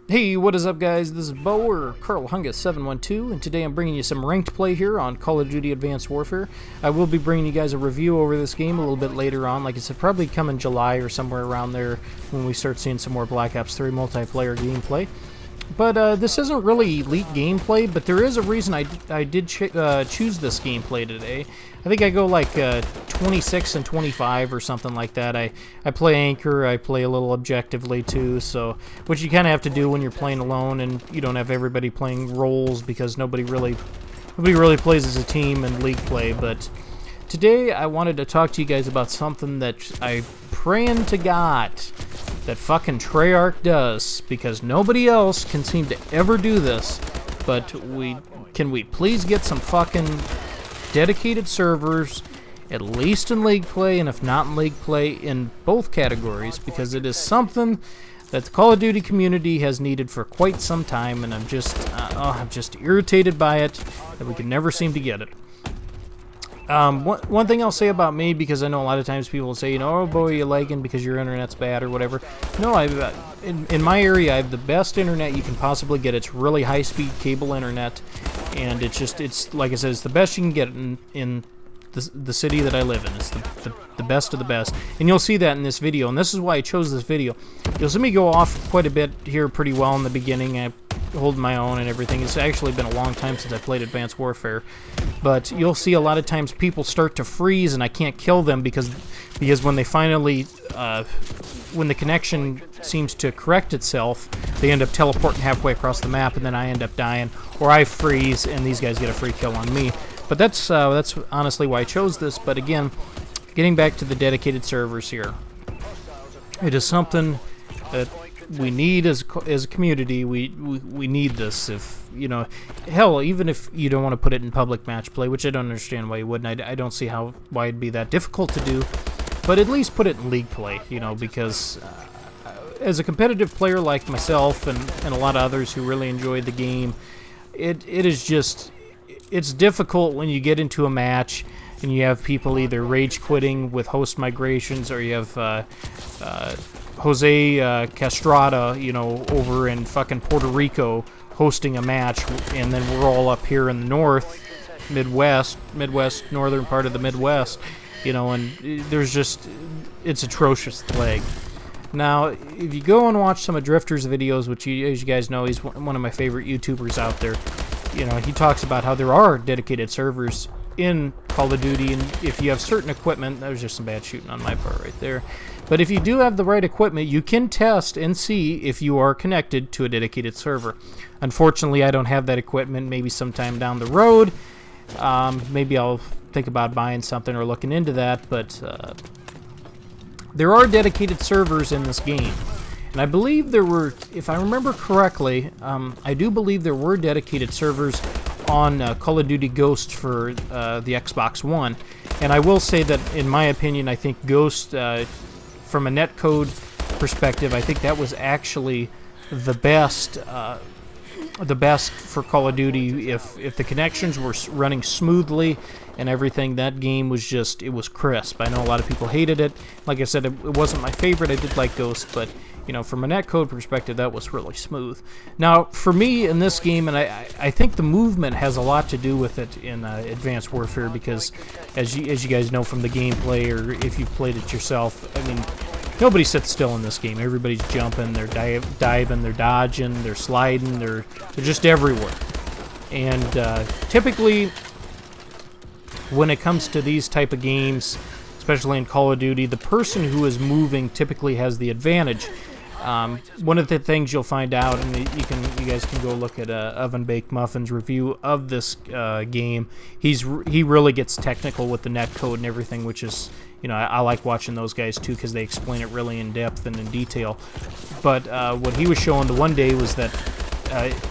Hey, what is up, guys? This is Bo, or Carl Hungus712, and today I'm bringing you some ranked play here on Call of Duty Advanced Warfare. I will be bringing you guys a review over this game a little bit later on. Like I said, probably come in July or somewhere around there when we start seeing some more Black Ops 3 multiplayer gameplay. But this isn't really elite gameplay, but there is a reason I did choose this gameplay today. I think I go like 26 and 25 or something like that. I play Anchor, I play a little objectively too, so which you kind of have to do when you're playing alone and you don't have everybody playing roles because nobody really plays as a team in League play. But today I wanted to talk to you guys about something that I praying to God that fucking Treyarch does, because nobody else can seem to ever do this. But can we please get some fucking dedicated servers, at least in League play, and if not in League play, in both categories, because it is something that the Call of Duty community has needed for quite some time, and I'm just irritated by it that we can never seem to get it. One thing I'll say about me, because I know a lot of times people will say, you know, oh boy, you're lagging because your internet's bad or whatever. No, in my area, I have the best internet you can possibly get. It's really high-speed cable internet, and it's like I said, it's the best you can get in the city that I live in. It's the best of the best, and you'll see that in this video, and this is why I chose this video. You'll see me go off quite a bit here pretty well in the beginning. I hold my own and everything. It's actually been a long time since I played Advanced Warfare, but you'll see a lot of times people start to freeze and I can't kill them because when they finally when the connection seems to correct itself, they end up teleporting halfway across the map, and then I end up dying, or I freeze and these guys get a free kill on me. But that's honestly why I chose this. But again, getting back to the dedicated servers here, it is something that we need as a community. We need this. If you know, hell, even if you don't want to put it in public match play, which I don't understand why you wouldn't. I don't see why it'd be that difficult to do, but at least put it in League play. You know, because as a competitive player like myself and a lot of others who really enjoy the game, it is just, it's difficult when you get into a match and you have people either rage quitting with host migrations, or you have Jose Castrada, you know, over in fucking Puerto Rico hosting a match, and then we're all up here in the Midwest, northern part of the Midwest, you know, and there's just, it's atrocious lag. Now, if you go and watch some of Drifter's videos, which as you guys know, he's one of my favorite YouTubers out there, you know, he talks about how there are dedicated servers in Call of Duty, and if you have certain equipment, there's just some bad shooting on my part right there, but if you do have the right equipment, you can test and see if you are connected to a dedicated server. Unfortunately, I don't have that equipment. Maybe sometime down the road, maybe I'll think about buying something or looking into that, but there are dedicated servers in this game. And I believe there were, if I remember correctly, I do believe there were dedicated servers on Call of Duty Ghost for the Xbox One. And I will say that, in my opinion, I think Ghost, from a netcode perspective, I think that was actually the best for Call of Duty. If the connections were running smoothly and everything, that game was just, it was crisp. I know a lot of people hated it. Like I said, it wasn't my favorite. I did like Ghost, but you know, from a netcode perspective, that was really smooth. Now, for me in this game, and I think the movement has a lot to do with it in Advanced Warfare, because as you guys know from the gameplay, or if you've played it yourself, I mean, nobody sits still in this game. Everybody's jumping, they're diving, they're dodging, they're sliding, they're just everywhere. And typically, when it comes to these type of games, especially in Call of Duty, the person who is moving typically has the advantage. One of the things you'll find out, and you guys can go look at Oven Baked Muffin's review of this game. He really gets technical with the netcode and everything, which is, you know, I like watching those guys too, because they explain it really in depth and in detail. But what he was showing the one day was that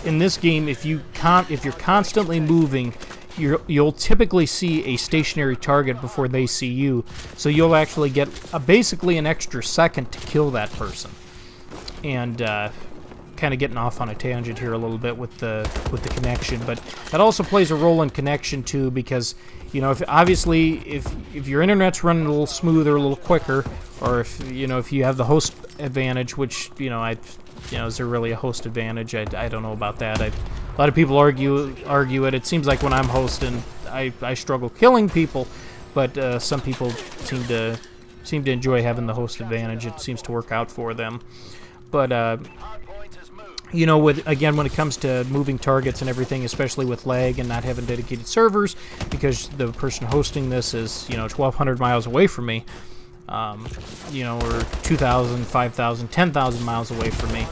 in this game, if you're constantly moving, you'll typically see a stationary target before they see you, so you'll actually get basically an extra second to kill that person. And kind of getting off on a tangent here a little bit with the connection, but that also plays a role in connection too, because you know, if your internet's running a little smoother, a little quicker, or if you have the host advantage, which, you know, you know, is there really a host advantage? I don't know about that. A lot of people argue it. It seems like when I'm hosting, I struggle killing people, but some people seem to enjoy having the host advantage. It seems to work out for them. But you know, when it comes to moving targets and everything, especially with lag and not having dedicated servers, because the person hosting this is, you know, 1,200 miles away from me, you know, or 2,000, 5,000, 10,000 miles away from me.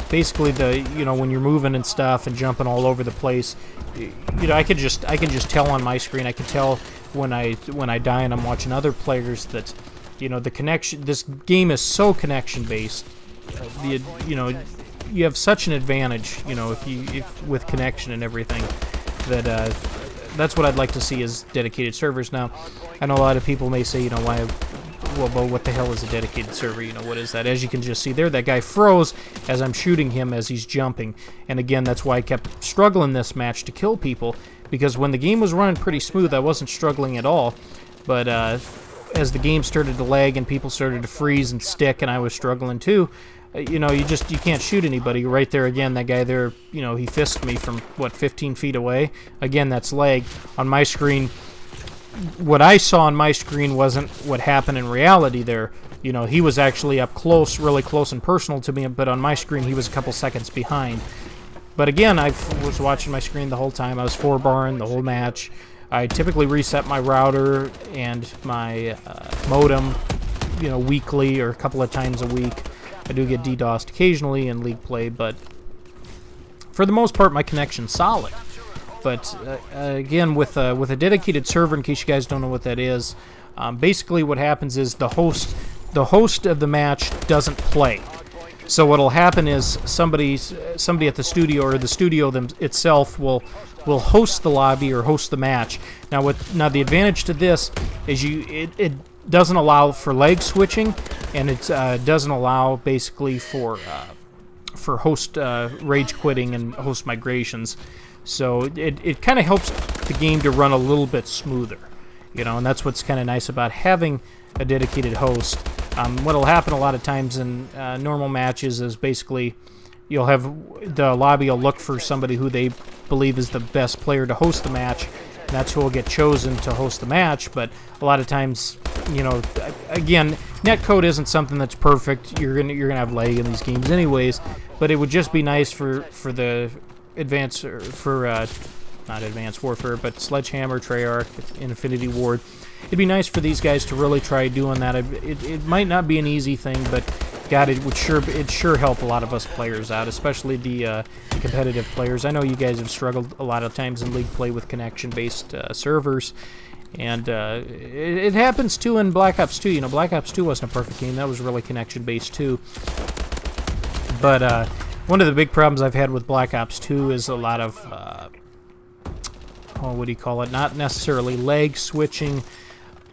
Basically, you know, when you're moving and stuff and jumping all over the place, you know, I can just tell on my screen. I can tell when I die and I'm watching other players that, you know, the connection. This game is so connection based. You know, you have such an advantage, you know, if with connection and everything, that that's what I'd like to see is dedicated servers. Now, I know a lot of people may say, you know, why, well, what the hell is a dedicated server? You know, what is that? As you can just see there, that guy froze as I'm shooting him as he's jumping. And again, that's why I kept struggling this match to kill people, because when the game was running pretty smooth, I wasn't struggling at all. But as the game started to lag and people started to freeze and stick, and I was struggling too, you know, you can't shoot anybody. Right there again, that guy there, you know, he fisted me from, what, 15 feet away? Again, that's lag. On my screen, what I saw on my screen wasn't what happened in reality there. You know, he was actually up close, really close and personal to me, but on my screen he was a couple seconds behind. But again, I was watching my screen the whole time. I was 4-barring the whole match. I typically reset my router and my modem, you know, weekly or a couple of times a week. I do get DDoSed occasionally in League play, but for the most part, my connection's solid. But again, with a dedicated server, in case you guys don't know what that is, basically what happens is the host of the match doesn't play. So what'll happen is somebody at the studio or the studio itself will host the lobby or host the match. Now the advantage to this is it doesn't allow for leg switching, and it doesn't allow basically for host rage quitting and host migrations. So it kind of helps the game to run a little bit smoother, you know, and that's what's kind of nice about having a dedicated host. What'll happen a lot of times in normal matches is basically you'll have the lobby will look for somebody who they believe is the best player to host the match, and that's who will get chosen to host the match. But a lot of times, you know, again, netcode isn't something that's perfect. You're gonna have lag in these games anyways, but it would just be nice for the advanced, not Advanced Warfare, but Sledgehammer, Treyarch, Infinity Ward. It'd be nice for these guys to really try doing that. It might not be an easy thing, but God, it'd sure help a lot of us players out, especially the competitive players. I know you guys have struggled a lot of times in League play with connection-based servers, and it happens too in Black Ops 2. You know, Black Ops 2 wasn't a perfect game. That was really connection-based too. But one of the big problems I've had with Black Ops 2 is a lot of, what do you call it? Not necessarily lag switching,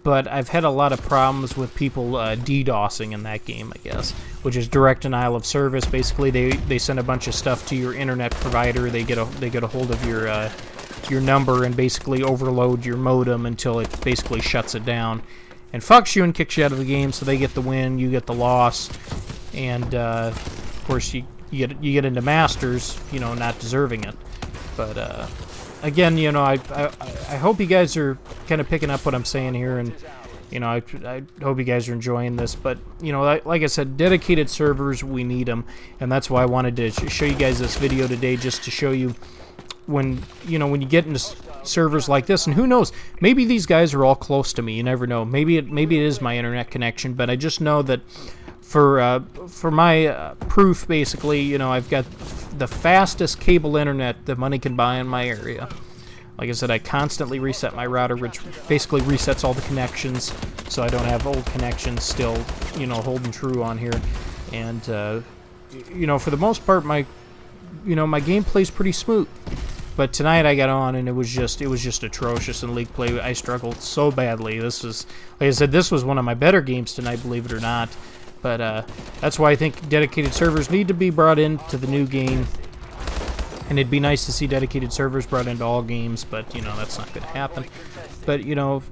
but I've had a lot of problems with people DDoSing in that game, I guess, which is direct denial of service. Basically, they send a bunch of stuff to your internet provider. They get a hold of your number and basically overload your modem until it basically shuts it down and fucks you and kicks you out of the game. So they get the win, you get the loss, and of course you get into Masters, you know, not deserving it. But again, you know, I hope you guys are kind of picking up what I'm saying here, and you know, I hope you guys are enjoying this. But you know, like I said, dedicated servers, we need them, and that's why I wanted to show you guys this video today, just to show you when you get into servers like this. And who knows, maybe these guys are all close to me. You never know. Maybe it is my internet connection, but I just know that for my proof, basically, you know, I've got the fastest cable internet that money can buy in my area. Like I said, I constantly reset my router, which basically resets all the connections, so I don't have old connections still, you know, holding true on here. And you know, for the most part, my gameplay's pretty smooth. But tonight I got on and it was just atrocious in League play. I struggled so badly. This was, like I said, this was one of my better games tonight, believe it or not. But that's why I think dedicated servers need to be brought into the new game. And it'd be nice to see dedicated servers brought into all games, but, you know, that's not going to happen. But, you know,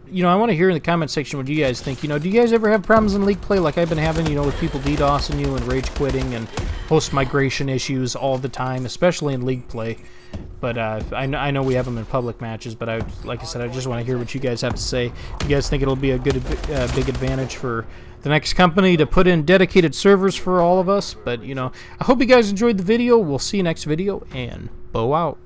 you know, I want to hear in the comment section what you guys think. You know, do you guys ever have problems in League play like I've been having, you know, with people DDoSing you and rage quitting and host migration issues all the time, especially in League play? But I know we have them in public matches, but like I said, I just want to hear what you guys have to say. You guys think it'll be a good, big advantage for the next company to put in dedicated servers for all of us? But, you know, I hope you guys enjoyed the video. We'll see you next video, and bow out.